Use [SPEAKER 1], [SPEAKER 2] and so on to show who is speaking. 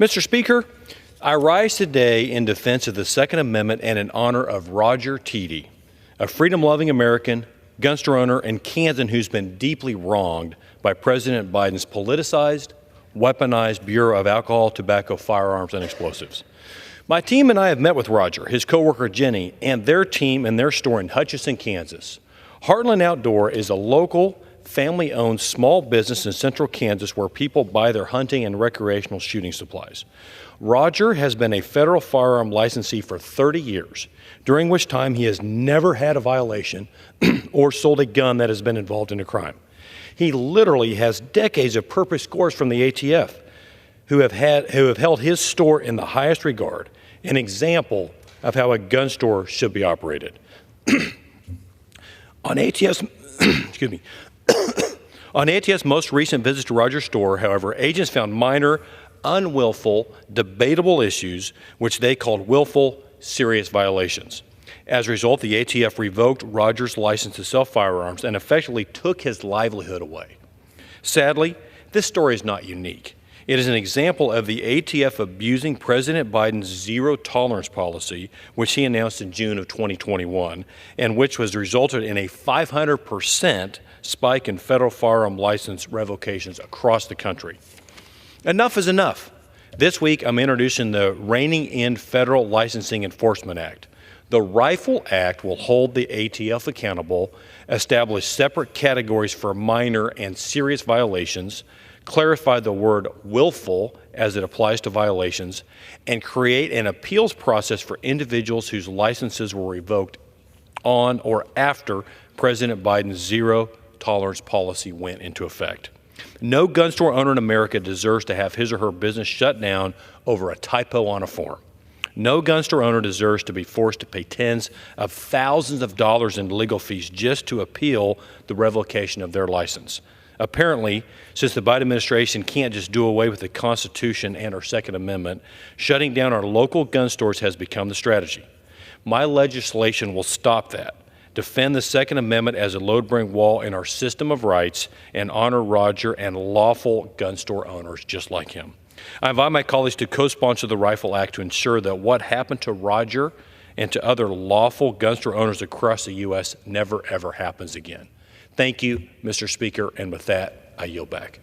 [SPEAKER 1] Mr. Speaker, I rise today in defense of the Second Amendment and in honor of Roger Teedy, a freedom-loving American, gun store owner, and Kansan who's been deeply wronged by President Biden's politicized, weaponized Bureau of Alcohol, Tobacco, Firearms, and Explosives. My team and I have met with Roger, his coworker Jenny, and their team and their store in Hutchinson, Kansas. Heartland Outdoor is a local, family-owned small business in central Kansas where people buy their hunting and recreational shooting supplies. Roger has been a federal firearm licensee for 30 years, during which time he has never had a violation or sold a gun that has been involved in a crime. He literally has decades of perfect scores from the ATF, who have held his store in the highest regard, an example of how a gun store should be operated. On ATF's, on ATF's most recent visit to Roger's store, however, agents found minor, unwillful, debatable issues, which they called willful, serious violations. As a result, the ATF revoked Roger's license to sell firearms and effectively took his livelihood away. Sadly, this story is not unique. It is an example of the ATF abusing President Biden's zero-tolerance policy, which he announced in June of 2021, and which was resulted in a 500% spike in federal firearm license revocations across the country. Enough is enough. This week, I'm introducing the Reining in Federal Licensing Enforcement Act. The Rifle Act will hold the ATF accountable, establish separate categories for minor and serious violations, clarify the word willful as it applies to violations, and create an appeals process for individuals whose licenses were revoked on or after President Biden's zero-tolerance policy went into effect. No gun store owner in America deserves to have his or her business shut down over a typo on a form. No gun store owner deserves to be forced to pay tens of thousands of dollars in legal fees just to appeal the revocation of their license. Apparently, since the Biden administration can't just do away with the Constitution and our Second Amendment, shutting down our local gun stores has become the strategy. My legislation will stop that, defend the Second Amendment as a load-bearing wall in our system of rights, and honor Roger and lawful gun store owners just like him. I invite my colleagues to co-sponsor the Rifle Act to ensure that what happened to Roger and to other lawful gun store owners across the U.S. never, ever happens again. Thank you, Mr. Speaker, and with that, I yield back.